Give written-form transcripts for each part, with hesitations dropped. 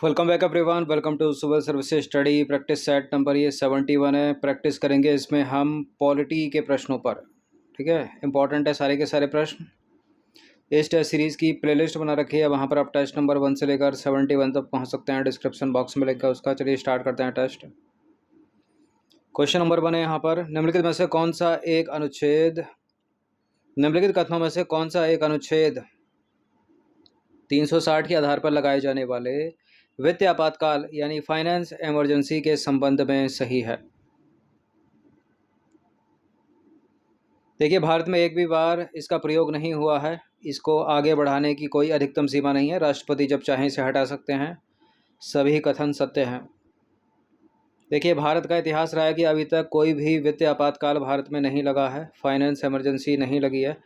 Welcome back everyone. Welcome to civil services study practice set number ये 71 है। Practice करेंगे इसमें हम पॉलिटी के प्रश्नों पर। ठीक है, इंपॉर्टेंट है सारे के सारे प्रश्न। इस टेस्ट सीरीज़ की प्लेलिस्ट बना रखी है, वहाँ पर आप टेस्ट नंबर 1 से लेकर 71 तक पहुँच सकते हैं। डिस्क्रिप्शन बॉक्स में लिंक है उसका। चलिए स्टार्ट करते हैं टेस्ट। क्वेश्चन नंबर 1 है यहाँ पर, निम्नलिखित में से कौन सा एक अनुच्छेद निम्नलिखित कथनों में से कौन सा एक अनुच्छेद 360 के आधार पर लगाए जाने वाले वित्तीय आपातकाल यानी फाइनेंस इमरजेंसी के संबंध में सही है। देखिए, भारत में एक भी बार इसका प्रयोग नहीं हुआ है। इसको आगे बढ़ाने की कोई अधिकतम सीमा नहीं है। राष्ट्रपति जब चाहें इसे हटा सकते हैं। सभी कथन सत्य हैं। देखिए, भारत का इतिहास रहा है कि अभी तक कोई भी वित्तीय आपातकाल भारत में नहीं लगा है, फाइनेंस इमरजेंसी नहीं लगी है।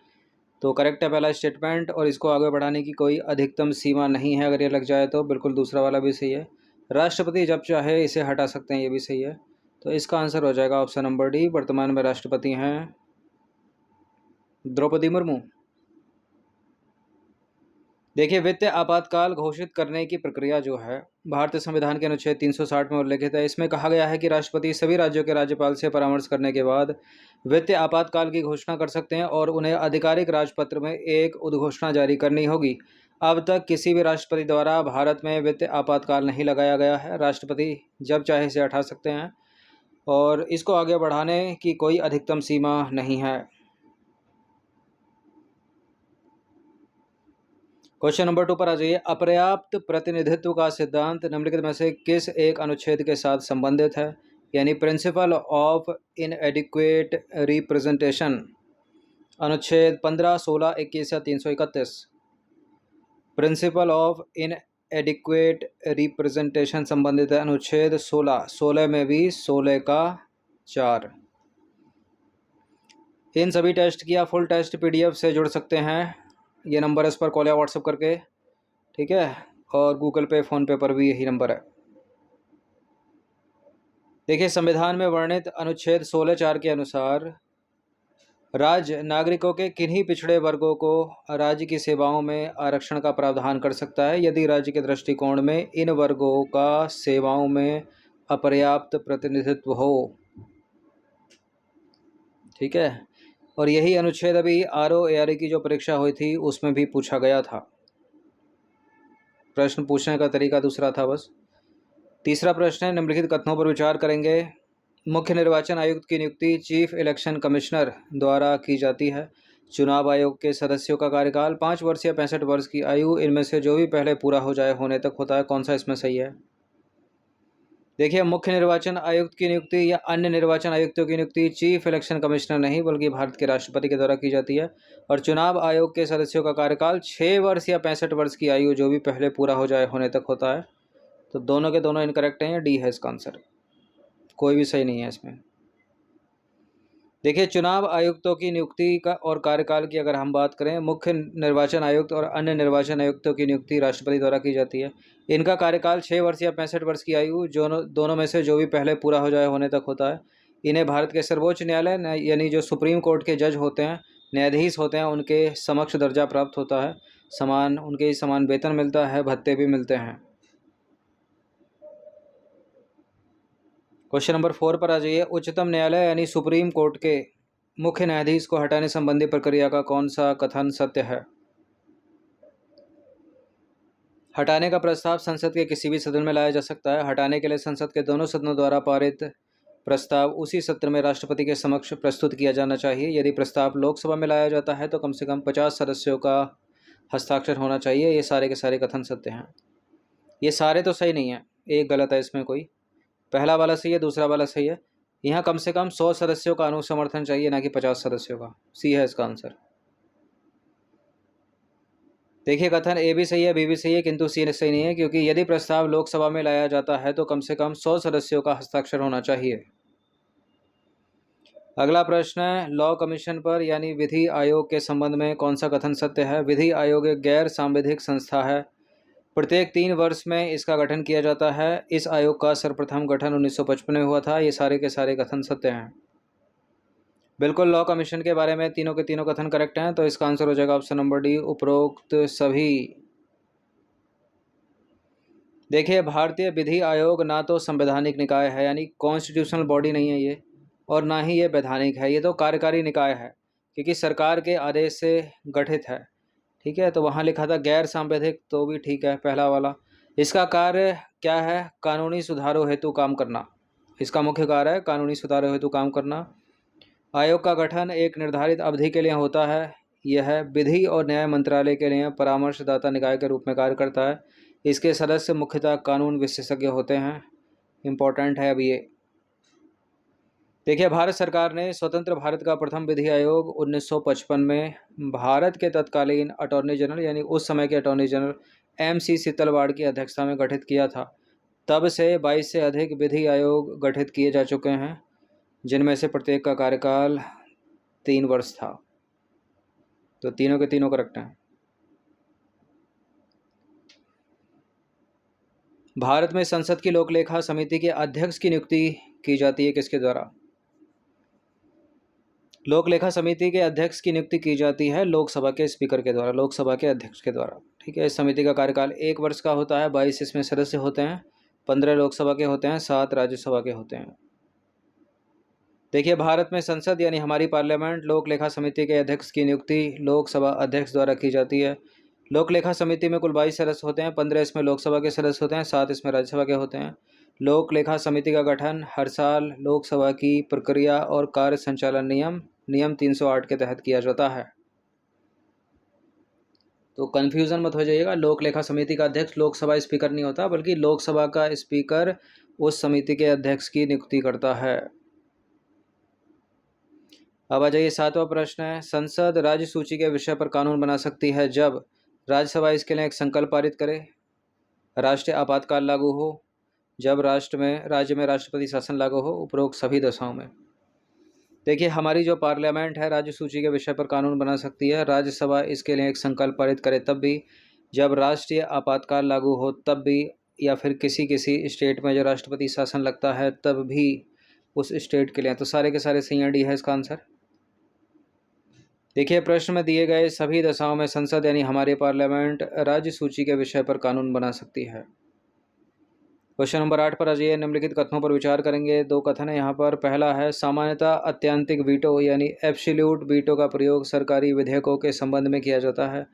तो करेक्ट है पहला स्टेटमेंट, और इसको आगे बढ़ाने की कोई अधिकतम सीमा नहीं है। अगर ये लग जाए तो बिल्कुल दूसरा वाला भी सही है। राष्ट्रपति जब चाहे इसे हटा सकते हैं, ये भी सही है। तो इसका आंसर हो जाएगा ऑप्शन नंबर डी। वर्तमान में राष्ट्रपति हैं द्रौपदी मुर्मू। देखिए, वित्तीय आपातकाल घोषित करने की प्रक्रिया जो है भारतीय संविधान के अनुच्छेद 360 में उल्लेखित है। इसमें कहा गया है कि राष्ट्रपति सभी राज्यों के राज्यपाल से परामर्श करने के बाद वित्तीय आपातकाल की घोषणा कर सकते हैं और उन्हें आधिकारिक राजपत्र में एक उद्घोषणा जारी करनी होगी। अब तक किसी भी राष्ट्रपति द्वारा भारत में वित्तीय आपातकाल नहीं लगाया गया है। राष्ट्रपति जब चाहे इसे हटा सकते हैं और इसको आगे बढ़ाने की कोई अधिकतम सीमा नहीं है। क्वेश्चन नंबर 2 पर आ जाइए। अपर्याप्त प्रतिनिधित्व का सिद्धांत निम्नलिखित में से किस एक अनुच्छेद के साथ संबंधित है? यानी प्रिंसिपल ऑफ इनएडिक्वेट रिप्रेजेंटेशन, अनुच्छेद 15, 16, 21 या 331। प्रिंसिपल ऑफ इनएडिक्वेट रिप्रेजेंटेशन संबंधित है अनुच्छेद 16। 16 में भी 16 का 4। इन सभी टेस्ट की आप फुल टेस्ट PDF से जुड़ सकते हैं। ये नंबर है, इस पर कॉल या व्हाट्सअप करके। ठीक है, और गूगल पे, फ़ोनपे पर भी यही नंबर है। देखिए, संविधान में वर्णित अनुच्छेद 16(4) के अनुसार राज्य नागरिकों के किन्हीं पिछड़े वर्गों को राज्य की सेवाओं में आरक्षण का प्रावधान कर सकता है यदि राज्य के दृष्टिकोण में इन वर्गों का सेवाओं में अपर्याप्त प्रतिनिधित्व हो। ठीक है, और यही अनुच्छेद अभी ROARE की जो परीक्षा हुई थी उसमें भी पूछा गया था। प्रश्न पूछने का तरीका दूसरा था बस। तीसरा प्रश्न है, निम्नलिखित कथनों पर विचार करेंगे। मुख्य निर्वाचन आयुक्त की नियुक्ति चीफ इलेक्शन कमिश्नर द्वारा की जाती है। चुनाव आयोग के सदस्यों का कार्यकाल 5 वर्ष या 65 वर्ष की आयु इनमें से जो भी पहले पूरा हो जाए होने तक होता है। कौन सा इसमें सही है? देखिए, मुख्य निर्वाचन आयुक्त की नियुक्ति या अन्य निर्वाचन आयुक्तों की नियुक्ति चीफ इलेक्शन कमिश्नर नहीं बल्कि भारत के राष्ट्रपति के द्वारा की जाती है। और चुनाव आयोग के सदस्यों का कार्यकाल 6 वर्ष या 65 वर्ष की आयु जो भी पहले पूरा हो जाए होने तक होता है। तो दोनों के दोनों इनकरेक्ट हैं, या डी है इसका आंसर। कोई भी सही नहीं है इसमें। देखिए, चुनाव आयुक्तों की नियुक्ति का और कार्यकाल की अगर हम बात करें, मुख्य निर्वाचन आयुक्त और अन्य निर्वाचन आयुक्तों की नियुक्ति राष्ट्रपति द्वारा की जाती है। इनका कार्यकाल 6 वर्ष या 65 वर्ष की आयु दोनों में से जो भी पहले पूरा हो जाए होने तक होता है। इन्हें भारत के सर्वोच्च न्यायालय यानी जो सुप्रीम कोर्ट के जज होते हैं, न्यायाधीश होते हैं, उनके समक्ष दर्जा प्राप्त होता है। उनके समान वेतन मिलता है, भत्ते भी मिलते हैं। क्वेश्चन नंबर 4 पर आ जाइए। उच्चतम न्यायालय यानी सुप्रीम कोर्ट के मुख्य न्यायाधीश को हटाने संबंधी प्रक्रिया का कौन सा कथन सत्य है? हटाने का प्रस्ताव संसद के किसी भी सदन में लाया जा सकता है। हटाने के लिए संसद के दोनों सदनों द्वारा पारित प्रस्ताव उसी सत्र में राष्ट्रपति के समक्ष प्रस्तुत किया जाना चाहिए। यदि प्रस्ताव लोकसभा में लाया जाता है तो कम से कम 50 सदस्यों का हस्ताक्षर होना चाहिए। ये सारे के सारे कथन सत्य हैं। ये सारे तो सही नहीं है, एक गलत है इसमें कोई। पहला वाला सही है, दूसरा वाला सही है। यहाँ कम से कम 100 सदस्यों का अनुसमर्थन चाहिए, ना कि 50 सदस्यों का। सी है इसका आंसर। देखिए, कथन ए भी सही है, बी भी सही है, किंतु सी सही नहीं है, क्योंकि यदि प्रस्ताव लोकसभा में लाया जाता है तो कम से कम 100 सदस्यों का हस्ताक्षर होना चाहिए। अगला प्रश्न है, लॉ कमीशन पर यानी विधि आयोग के संबंध में कौन सा कथन सत्य है? विधि आयोग एक गैर सांविधिक संस्था है। प्रत्येक 3 वर्ष में इसका गठन किया जाता है। इस आयोग का सर्वप्रथम गठन 1955 में हुआ था। ये सारे के सारे कथन सत्य हैं। बिल्कुल, लॉ कमीशन के बारे में तीनों के तीनों कथन करेक्ट हैं। तो इसका आंसर हो जाएगा ऑप्शन नंबर डी, उपरोक्त सभी। देखिए, भारतीय विधि आयोग ना तो संवैधानिक निकाय है, यानी कॉन्स्टिट्यूशनल बॉडी नहीं है ये, और ना ही ये वैधानिक है। ये तो कार्यकारी निकाय है, क्योंकि सरकार के आदेश से गठित है। ठीक है, तो वहाँ लिखा था गैर सांवैधिक, तो भी ठीक है पहला वाला। इसका कार्य क्या है? कानूनी सुधारों हेतु काम करना। इसका मुख्य कार्य है कानूनी सुधारों हेतु काम करना। आयोग का गठन एक निर्धारित अवधि के लिए होता है। यह विधि और न्याय मंत्रालय के लिए परामर्शदाता निकाय के रूप में कार्य करता है। इसके सदस्य मुख्यतः कानून विशेषज्ञ होते हैं। इम्पोर्टेंट है अब ये। देखिए, भारत सरकार ने स्वतंत्र भारत का प्रथम विधि आयोग 1955 में भारत के तत्कालीन अटॉर्नी जनरल, यानी उस समय के अटॉर्नी जनरल MC सीतलवाड़ की अध्यक्षता में गठित किया था। तब से 22 से अधिक विधि आयोग गठित किए जा चुके हैं, जिनमें से प्रत्येक का कार्यकाल 3 वर्ष था। तो तीनों के तीनों करेक्ट हैं। भारत में संसद की लोकलेखा समिति के अध्यक्ष की नियुक्ति की जाती है किसके द्वारा? लोकलेखा समिति के अध्यक्ष की नियुक्ति की जाती है लोकसभा के स्पीकर के द्वारा, लोकसभा के अध्यक्ष के द्वारा। ठीक है, इस समिति का कार्यकाल 1 वर्ष का होता है। 22 इसमें सदस्य होते हैं, 15 लोकसभा के होते हैं, 7 राज्यसभा के होते हैं। देखिए, भारत में संसद यानी हमारी पार्लियामेंट लोकलेखा समिति के अध्यक्ष की नियुक्ति लोकसभा अध्यक्ष द्वारा की जाती है। लोकलेखा समिति में कुल 22 सदस्य होते हैं, 15 इसमें लोकसभा के सदस्य होते हैं, 7 इसमें राज्यसभा के होते हैं। लोकलेखा समिति का गठन हर साल लोकसभा की प्रक्रिया और कार्य संचालन नियम 308 के तहत किया जाता है। तो कन्फ्यूज़न मत हो जाइएगा, लोकलेखा समिति का अध्यक्ष लोकसभा स्पीकर नहीं होता, बल्कि लोकसभा का स्पीकर उस समिति के अध्यक्ष की नियुक्ति करता है। अब आ जाइए, 7वां प्रश्न है, संसद राज्य सूची के विषय पर कानून बना सकती है जब राज्यसभा इसके लिए एक संकल्प पारित करे, राष्ट्रीय आपातकाल लागू हो, जब राज्य में राष्ट्रपति शासन लागू हो, उपरोक्त सभी दशाओं में। देखिए, हमारी जो पार्लियामेंट है राज्य सूची के विषय पर कानून बना सकती है, राज्यसभा इसके लिए एक संकल्प पारित करे तब भी, जब राष्ट्रीय आपातकाल लागू हो तब भी, या फिर किसी स्टेट में जो राष्ट्रपति शासन लगता है तब भी उस स्टेट के लिए। तो सारे के सारे C&D है इसका आंसर। देखिए, प्रश्न में दिए गए सभी दशाओं में संसद यानी हमारी पार्लियामेंट राज्य सूची के विषय पर कानून बना सकती है। क्वेश्चन नंबर 8 पर आ जाइए, निम्नलिखित कथनों पर विचार करेंगे। 2 कथन है यहाँ पर। पहला है, सामान्यतः अत्यंतिक वीटो यानी एब्सोल्यूट वीटो का प्रयोग सरकारी विधेयकों के संबंध में किया जाता है।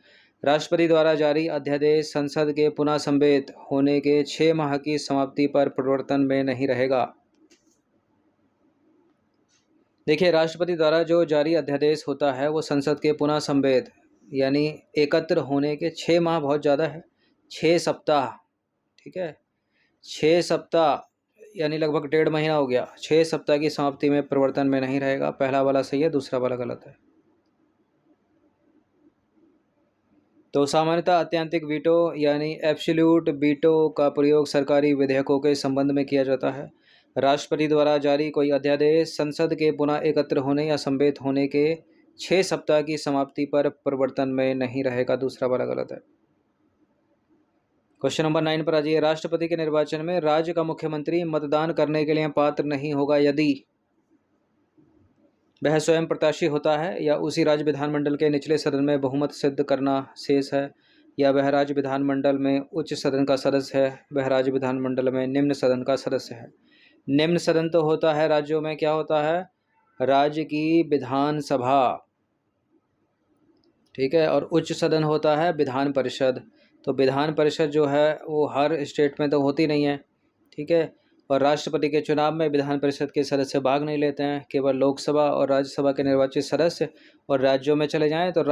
राष्ट्रपति द्वारा जारी अध्यादेश संसद के पुनः संवेद होने के 6 माह की समाप्ति पर प्रवर्तन में नहीं रहेगा। देखिए, राष्ट्रपति द्वारा जो जारी अध्यादेश होता है वो संसद के पुनः संवेद यानी एकत्र होने के 6 माह बहुत ज़्यादा है, 6 सप्ताह। ठीक है, 6 सप्ताह यानी लगभग 1.5 महीना हो गया। 6 सप्ताह की समाप्ति में प्रवर्तन में नहीं रहेगा। पहला वाला सही है, दूसरा वाला गलत है। तो सामान्यतः अत्यंतिक वीटो यानी एब्सोल्यूट वीटो का प्रयोग सरकारी विधेयकों के संबंध में किया जाता है। राष्ट्रपति द्वारा जारी कोई अध्यादेश संसद के पुनः एकत्र होने या संवेद होने के 6 सप्ताह की समाप्ति पर प्रवर्तन में नहीं रहेगा। दूसरा वाला गलत है। क्वेश्चन नंबर 9 पर आ जाइए, राष्ट्रपति के निर्वाचन में राज्य का मुख्यमंत्री मतदान करने के लिए पात्र नहीं होगा यदि वह स्वयं प्रत्याशी होता है, या उसी राज्य विधानमंडल के निचले सदन में बहुमत सिद्ध करना शेष है, या वह राज्य विधानमंडल में उच्च सदन का सदस्य है, वह राज्य विधानमंडल में निम्न सदन का सदस्य है। निम्न सदन तो होता है राज्यों में, क्या होता है? राज्य की विधानसभा। ठीक है, और उच्च सदन होता है विधान परिषद। तो विधान परिषद जो है वो हर स्टेट में तो होती नहीं है। ठीक है, और राष्ट्रपति के चुनाव में विधान परिषद के सदस्य भाग नहीं लेते हैं, केवल लोकसभा और राज्यसभा के निर्वाचित सदस्य। और राज्यों में चले जाएं तो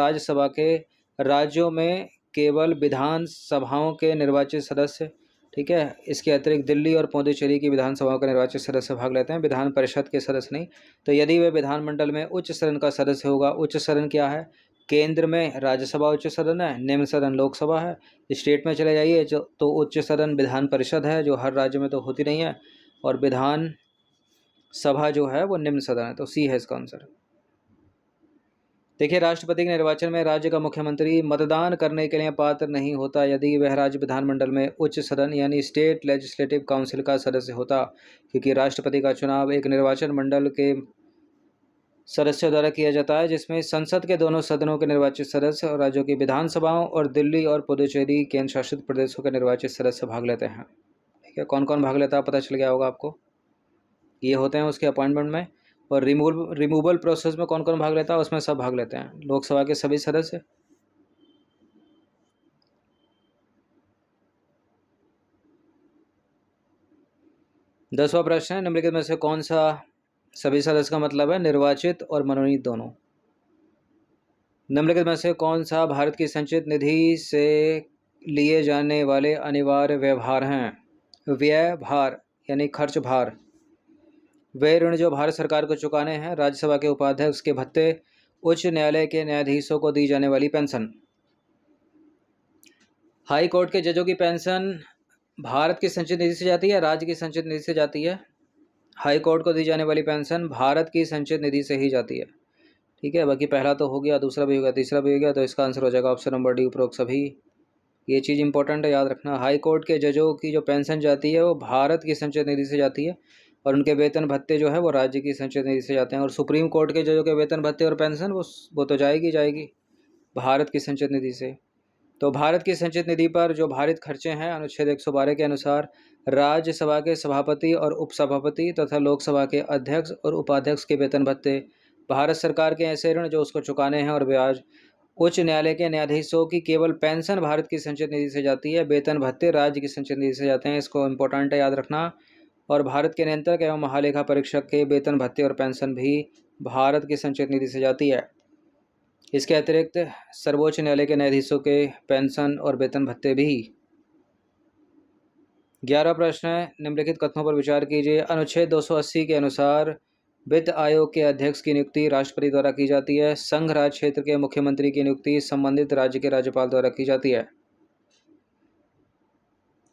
राज्यों में केवल विधानसभाओं के निर्वाचित सदस्य। ठीक है, इसके अतिरिक्त दिल्ली और पुडुचेरी की विधानसभाओं के निर्वाचित सदस्य भाग लेते हैं, विधान परिषद के सदस्य नहीं। तो यदि वे विधानमंडल में उच्च सदन का सदस्य होगा, उच्च सदन क्या है? केंद्र में राज्यसभा उच्च सदन है, निम्न सदन लोकसभा है। स्टेट में चले जाइए तो उच्च सदन विधान परिषद है, जो हर राज्य में तो होती नहीं है, और विधान सभा जो है वो निम्न सदन है। तो सी है इसका आंसर। देखिए, राष्ट्रपति के निर्वाचन में राज्य का मुख्यमंत्री मतदान करने के लिए पात्र नहीं होता यदि वह राज्य विधानमंडल में उच्च सदन यानी स्टेट लेजिस्लेटिव काउंसिल का सदस्य होता, क्योंकि राष्ट्रपति का चुनाव एक निर्वाचन मंडल के सदस्यों द्वारा किया जाता है, जिसमें संसद के दोनों सदनों के निर्वाचित सदस्य और राज्यों की विधानसभाओं और दिल्ली और पुदुचेरी केंद्र शासित प्रदेशों के निर्वाचित सदस्य भाग लेते हैं। ठीक है, कौन कौन भाग लेता है पता चल गया होगा आपको। ये होते हैं उसके अपॉइंटमेंट में। और रिमूवल प्रोसेस में कौन कौन भाग लेता है, उसमें सब भाग लेते हैं, लोकसभा के सभी सदस्य। दसवां प्रश्न है, निम्नलिखित में से कौन सा सभी सदस्य का मतलब है निर्वाचित और मनोनीत दोनों। निम्नलिखित में से कौन सा भारत की संचित निधि से लिए जाने वाले अनिवार्य व्यवहार हैं। व्यय भार यानी खर्च भार। वे ऋण जो भारत सरकार को चुकाने हैं, राज्यसभा के उपाध्यक्ष के भत्ते, उच्च न्यायालय के न्यायाधीशों को दी जाने वाली पेंशन। हाई कोर्ट के जजों की पेंशन भारत की संचित निधि से जाती है, राज्य की संचित निधि से जाती है। हाई कोर्ट को दी जाने वाली पेंशन भारत की संचित निधि से ही जाती है। ठीक है, बाकी पहला तो हो गया, दूसरा भी हो गया, तीसरा भी हो गया, तो इसका आंसर हो जाएगा ऑप्शन नंबर डी, उपरोक्त सभी। ये चीज़ इंपॉर्टेंट है, याद रखना। हाई कोर्ट के जजों की जो पेंशन जाती है वो भारत की संचित निधि से जाती है, और उनके वेतन भत्ते जो है वो राज्य की संचित निधि से जाते हैं। और सुप्रीम कोर्ट के जजों के वेतन भत्ते और पेंशन वो तो जाएगी भारत की संचित निधि से। तो भारत की संचित निधि पर जो भारित खर्चे हैं, अनुच्छेद 112 के अनुसार राज्यसभा के सभापति और उपसभापति तथा लोकसभा के अध्यक्ष और उपाध्यक्ष के वेतन भत्ते, भारत सरकार के ऐसे ऋण जो उसको चुकाने हैं और ब्याज, उच्च न्यायालय के न्यायाधीशों की केवल पेंशन भारत की संचित निधि से जाती है, वेतन भत्ते राज्य की संचित निधि से जाते हैं। इसको इम्पोर्टेंट है, याद रखना। और भारत के नियंत्रक एवं महालेखा परीक्षक के वेतन भत्ते और पेंशन भी भारत की संचित निधि से जाती है। इसके अतिरिक्त सर्वोच्च न्यायालय के न्यायाधीशों के पेंशन और वेतन भत्ते भी। 11वां प्रश्न है, निम्नलिखित कथनों पर विचार कीजिए। अनुच्छेद 280 के अनुसार वित्त आयोग के अध्यक्ष की नियुक्ति राष्ट्रपति द्वारा की जाती है। संघ राज्य क्षेत्र के मुख्यमंत्री की नियुक्ति संबंधित राज्य के राज्यपाल द्वारा की जाती है।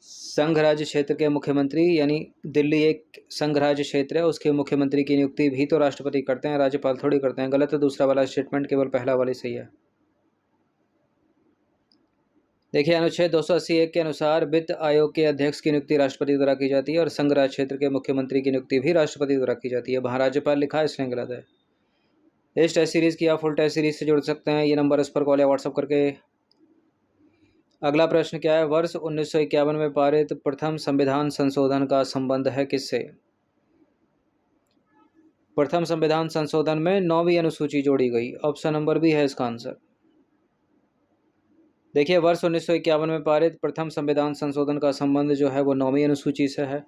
संघ राज्य क्षेत्र के मुख्यमंत्री यानी दिल्ली एक संघ राज्य क्षेत्र है, उसके मुख्यमंत्री की नियुक्ति भी तो राष्ट्रपति करते हैं, राज्यपाल थोड़ी करते हैं। गलत है दूसरा वाला स्टेटमेंट, केवल पहला वाला सही है। देखिए, अनुच्छेद 280(1) के अनुसार वित्त आयोग के अध्यक्ष की नियुक्ति राष्ट्रपति द्वारा की जाती है, और संघ राज्य क्षेत्र के मुख्यमंत्री की नियुक्ति भी राष्ट्रपति द्वारा की जाती है। वहाँ राज्यपाल लिखा है, इसलिए गलत है। इस टेस्ट सीरीज़ की आप फुल टेस्ट सीरीज से जुड़ सकते हैं, ये नंबर इस पर कॉल या व्हाट्सअप करके। अगला प्रश्न क्या है, वर्ष 1951 में पारित प्रथम संविधान संशोधन का संबंध है किससे। प्रथम संविधान संशोधन में 9वीं अनुसूची जोड़ी गई, ऑप्शन नंबर बी है इसका आंसर। देखिए, वर्ष 1951 में पारित प्रथम संविधान संशोधन का संबंध जो है वो 9वीं अनुसूची से है,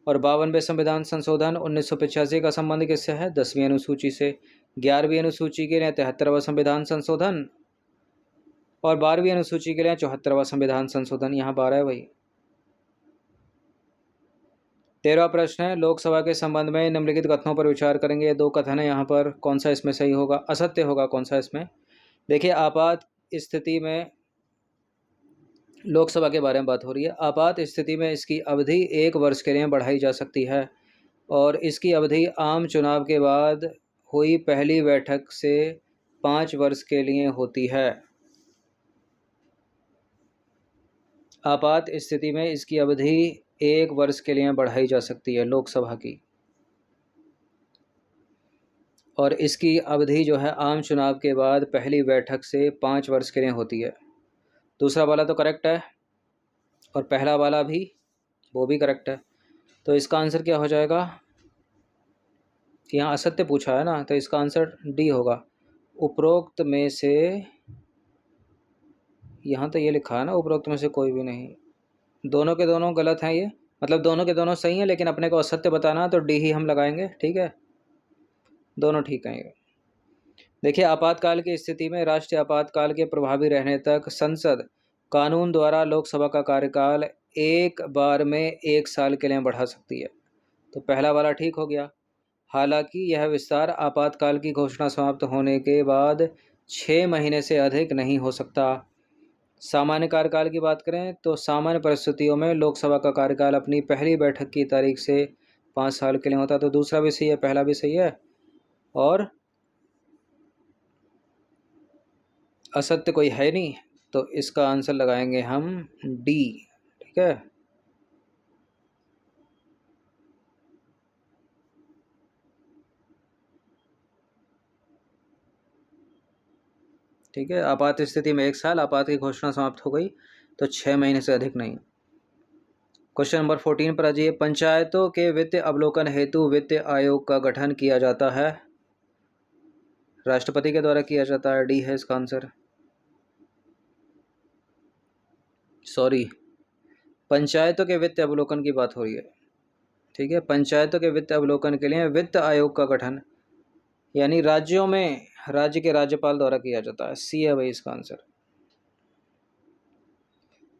और 52वें संविधान संशोधन 1985 का संबंध किससे है, 10वीं अनुसूची से। 11वीं अनुसूची के लिए 73वां संविधान संशोधन, और 12वीं अनुसूची के लिए 74वां संविधान संशोधन। यहाँ 12 है भाई। 13वां प्रश्न है, लोकसभा के संबंध में निम्नलिखित कथनों पर विचार करेंगे। 2 कथन है यहाँ पर, कौन सा इसमें सही होगा, असत्य होगा कौन सा इसमें। देखिए, आपात स्थिति में लोकसभा के बारे में बात हो रही है। आपात स्थिति में इसकी अवधि 1 वर्ष के लिए बढ़ाई जा सकती है, और इसकी अवधि आम चुनाव के बाद हुई पहली बैठक से 5 वर्ष के लिए होती है। आपात स्थिति में इसकी अवधि 1 वर्ष के लिए बढ़ाई जा सकती है लोकसभा की, और इसकी अवधि जो है आम चुनाव के बाद पहली बैठक से 5 वर्ष के लिए होती है। दूसरा वाला तो करेक्ट है, और पहला वाला भी, वो भी करेक्ट है। तो इसका आंसर क्या हो जाएगा, यहाँ असत्य पूछा है ना, तो इसका आंसर डी होगा। उपरोक्त में से, यहाँ तो ये लिखा है ना उपरोक्त में से कोई भी नहीं। दोनों के दोनों गलत हैं ये, मतलब दोनों के दोनों सही हैं, लेकिन अपने को असत्य बताना है तो डी ही हम लगाएंगे। ठीक है, दोनों ठीक हैं ये। देखिए, आपातकाल की स्थिति में राष्ट्रीय आपातकाल के प्रभावी रहने तक संसद कानून द्वारा लोकसभा का कार्यकाल एक बार में 1 साल के लिए बढ़ा सकती है। तो पहला वाला ठीक हो गया। हालांकि यह विस्तार आपातकाल की घोषणा समाप्त होने के बाद 6 महीने से अधिक नहीं हो सकता। सामान्य कार्यकाल की बात करें तो सामान्य परिस्थितियों में लोकसभा का कार्यकाल अपनी पहली बैठक की तारीख से 5 साल के लिए होता है। तो दूसरा भी सही है, पहला भी सही है, और असत्य कोई है नहीं, तो इसका आंसर लगाएंगे हम डी। ठीक है, ठीक है, आपात स्थिति में 1 साल, आपात की घोषणा समाप्त हो गई तो 6 महीने से अधिक नहीं। क्वेश्चन नंबर 14 पर आ जाइए। पंचायतों के वित्त अवलोकन हेतु वित्त आयोग का गठन किया जाता है, राष्ट्रपति के द्वारा किया जाता है। डी है इसका आंसर। सॉरी, पंचायतों के वित्त अवलोकन की बात हो रही है। ठीक है, पंचायतों के वित्त अवलोकन के लिए वित्त आयोग का गठन यानी राज्यों में राज्य के राज्यपाल द्वारा किया जाता है। सी है भाई इसका आंसर।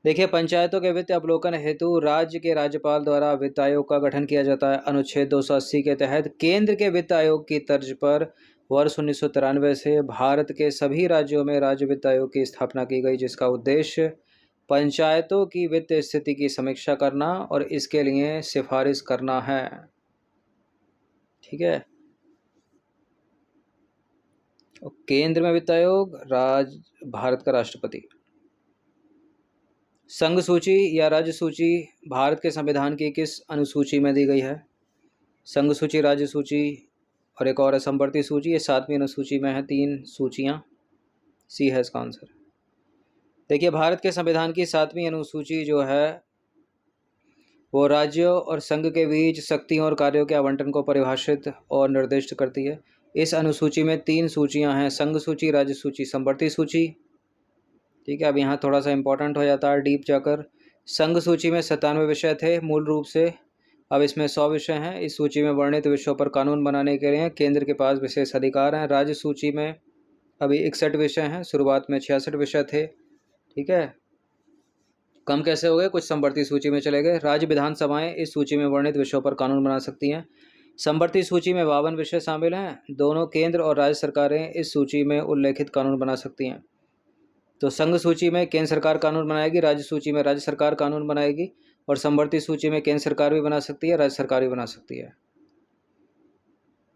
देखिए, पंचायतों के वित्त अवलोकन हेतु राज्य के राज्यपाल द्वारा वित्त आयोग का गठन किया जाता है। अनुच्छेद 280 के तहत केंद्र के वित्त आयोग की तर्ज पर वर्ष 1993 से भारत के सभी राज्यों में राज्य वित्त आयोग की स्थापना की गई, जिसका उद्देश्य पंचायतों की वित्त स्थिति की समीक्षा करना और इसके लिए सिफारिश करना है। ठीक है, केंद्र में वित्त आयोग, भारत का राष्ट्रपति। संघ सूची या राज्य सूची भारत के संविधान की किस अनुसूची में दी गई है? संघ सूची, राज्य सूची और एक और है संवर्ती सूची। ये 7वीं अनुसूची में है, 3 सूचियाँ। सी है इसका आंसर। देखिए, भारत के संविधान की 7वीं अनुसूची जो है वो राज्यों और संघ के बीच शक्तियों और कार्यों के आवंटन को परिभाषित और निर्दिष्ट करती है। इस अनुसूची में 3 सूचियां हैं, संघ सूची, राज्य सूची, संवर्ती सूची। ठीक है, अब यहाँ थोड़ा सा इंपॉर्टेंट हो जाता है डीप जाकर। संघ सूची में 97 विषय थे मूल रूप से, अब इसमें 100 विषय हैं। इस सूची में वर्णित विषयों पर कानून बनाने के लिए केंद्र के पास विशेष अधिकार हैं। राज्य सूची में अभी 61 विषय हैं, शुरुआत में 66 विषय थे। ठीक है, कम कैसे हो गए, कुछ संवर्ती सूची में चले गए। राज्य विधानसभाएं इस सूची में वर्णित विषयों पर कानून बना सकती हैं। संवर्ती सूची में 52 विषय शामिल हैं। दोनों केंद्र और राज्य सरकारें इस सूची में उल्लेखित कानून बना सकती हैं। तो संघ सूची में केंद्र सरकार कानून बनाएगी, राज्य सूची में राज्य सरकार कानून बनाएगी, और संवर्ती सूची में केंद्र सरकार भी बना सकती है, राज्य सरकार भी बना सकती है।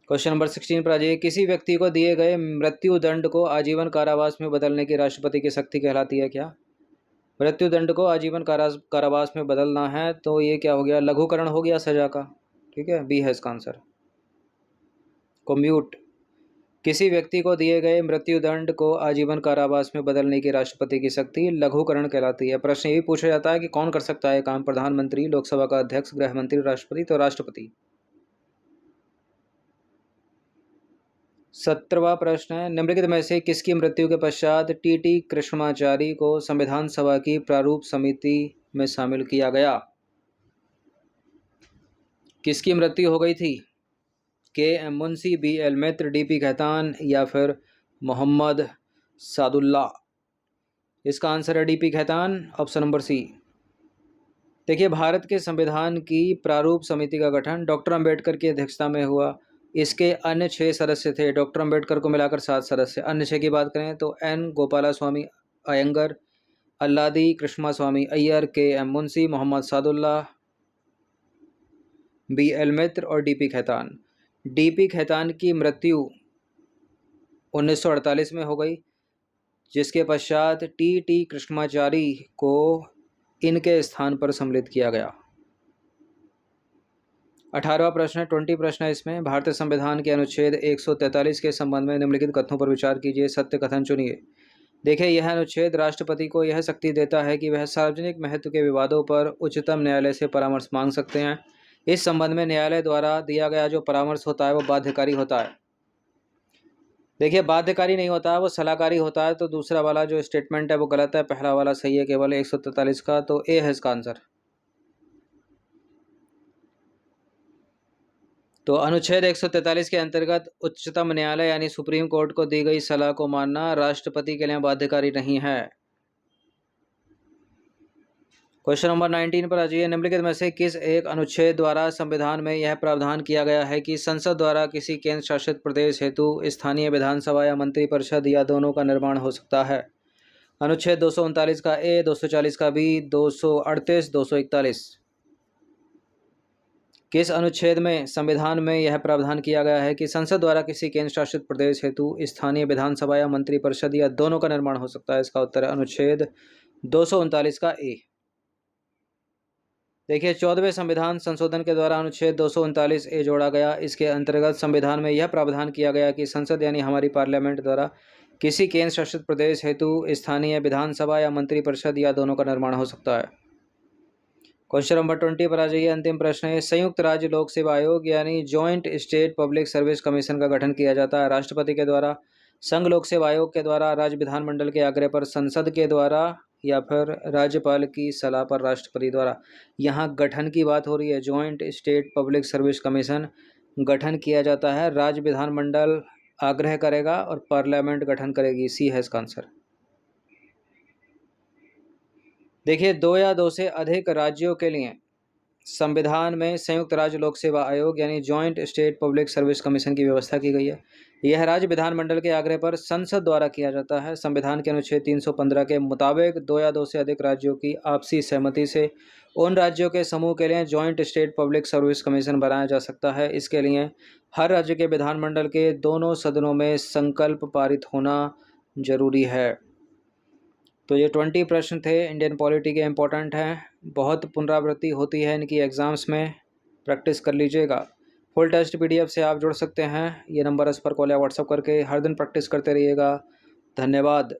क्वेश्चन नंबर 16 पर आ जाइए। किसी व्यक्ति को दिए गए मृत्यु दंड को आजीवन कारावास में बदलने की राष्ट्रपति की शक्ति कहलाती है क्या? मृत्यु दंड को आजीवन कारावास में बदलना है तो ये क्या हो गया, लघुकरण हो गया सजा का। ठीक है, बी है इसका आंसर, कम्यूट। किसी व्यक्ति को दिए गए मृत्यु दंड को आजीवन कारावास में बदलने की राष्ट्रपति की शक्ति लघुकरण कहलाती है। प्रश्न ये भी पूछा जाता है कि कौन कर सकता है काम, प्रधानमंत्री, लोकसभा का अध्यक्ष, गृह मंत्री, राष्ट्रपति। तो राष्ट्रपति। 17वां प्रश्न है, निम्नलिखित में से किसकी मृत्यु के पश्चात टीटी कृष्णमाचारी को संविधान सभा की प्रारूप समिति में शामिल किया गया? किसकी मृत्यु हो गई थी? K M Munshi, B L Mitra, DP Khetan या फिर मोहम्मद सादुल्ला? इसका आंसर है DP Khetan, option number C. देखिए, भारत के संविधान की प्रारूप समिति का गठन डॉक्टर अंबेडकर की अध्यक्षता में हुआ। इसके अन्य 6 सदस्य थे, डॉक्टर अंबेडकर को मिलाकर 7 सदस्य। अन्य 6 की बात करें तो N Gopalaswami Ayyangar, Alladi Krishnaswami Iyer, K M Munshi, Mohammad Saadulla, B L Mitra और डीपी खेतान। डीपी खेतान की मृत्यु 1948 में हो गई, जिसके पश्चात टी कृष्णमाचारी को इनके स्थान पर सम्मिलित किया गया। 18वां प्रश्न है, 20 प्रश्न है इसमें। भारतीय संविधान के अनुच्छेद 143 के संबंध में निम्नलिखित कथनों पर विचार कीजिए, सत्य कथन चुनिए। देखिए, यह अनुच्छेद राष्ट्रपति को यह शक्ति देता है कि वह सार्वजनिक महत्व के विवादों पर उच्चतम न्यायालय से परामर्श मांग सकते हैं। इस संबंध में न्यायालय द्वारा दिया गया जो परामर्श होता है वो बाध्यकारी होता है। देखिए, बाध्यकारी नहीं होता है, वो सलाहकारी होता है। तो दूसरा वाला जो स्टेटमेंट है वो गलत है, पहला वाला सही है केवल 143 का। तो ए है इसका आंसर। तो अनुच्छेद 143 के अंतर्गत उच्चतम न्यायालय यानी सुप्रीम कोर्ट को दी गई सलाह को मानना राष्ट्रपति के लिए बाध्यकारी नहीं है। क्वेश्चन नंबर 19 पर आ जाइए। निम्नलिखित में से किस एक अनुच्छेद द्वारा संविधान में यह प्रावधान किया गया है कि संसद द्वारा किसी केंद्र शासित प्रदेश हेतु स्थानीय विधानसभा या मंत्रिपरिषद या दोनों का निर्माण हो सकता है? अनुच्छेद 239 का ए, 240 का बी, 238, 241। किस अनुच्छेद में संविधान में यह प्रावधान किया गया है कि संसद द्वारा किसी केंद्र शासित प्रदेश हेतु स्थानीय विधानसभा या मंत्रिपरिषद या दोनों का निर्माण हो सकता है? इसका उत्तर है अनुच्छेद 239 का ए। देखिए, 14वें संविधान संशोधन के द्वारा अनुच्छेद 239 ए जोड़ा गया। इसके अंतर्गत संविधान में यह प्रावधान किया गया कि संसद यानी हमारी पार्लियामेंट द्वारा किसी केंद्र शासित प्रदेश हेतु स्थानीय विधानसभा या मंत्रिपरिषद या दोनों का निर्माण हो सकता है। क्वेश्चन नंबर 20 पर आ जाइए। अंतिम प्रश्न है, संयुक्त राज्य लोक सेवा आयोग यानी joint state public service commission का गठन किया जाता है राष्ट्रपति के द्वारा, संघ लोक सेवा आयोग के द्वारा, राज्य विधानमंडल के आग्रह पर संसद के द्वारा या फिर राज्यपाल की सलाह पर राष्ट्रपति द्वारा। यहाँ गठन की बात हो रही है। Joint state public service commission गठन किया जाता है, राज्य विधानमंडल आग्रह करेगा और पार्लियामेंट गठन करेगी। सी है इसका आंसर। देखिए, 2 या 2 से अधिक राज्यों के लिए संविधान में संयुक्त राज्य लोक सेवा आयोग यानी joint state public service commission की व्यवस्था की गई है। यह राज्य विधानमंडल के आग्रह पर संसद द्वारा किया जाता है। संविधान के अनुच्छेद 315 के मुताबिक 2 या 2 से अधिक राज्यों की आपसी सहमति से उन राज्यों के समूह के लिए joint state public service commission बनाया जा सकता है। इसके लिए हर राज्य के विधानमंडल के दोनों सदनों में संकल्प पारित होना जरूरी है। तो ये 20 प्रश्न थे, इंडियन पॉलिटी के इम्पोर्टेंट हैं, बहुत पुनरावृत्ति होती है इनकी एग्ज़ाम्स में, प्रैक्टिस कर लीजिएगा। फुल टेस्ट PDF से आप जुड़ सकते हैं, ये नंबर इस पर कॉल या व्हाट्सअप करके हर दिन प्रैक्टिस करते रहिएगा। धन्यवाद।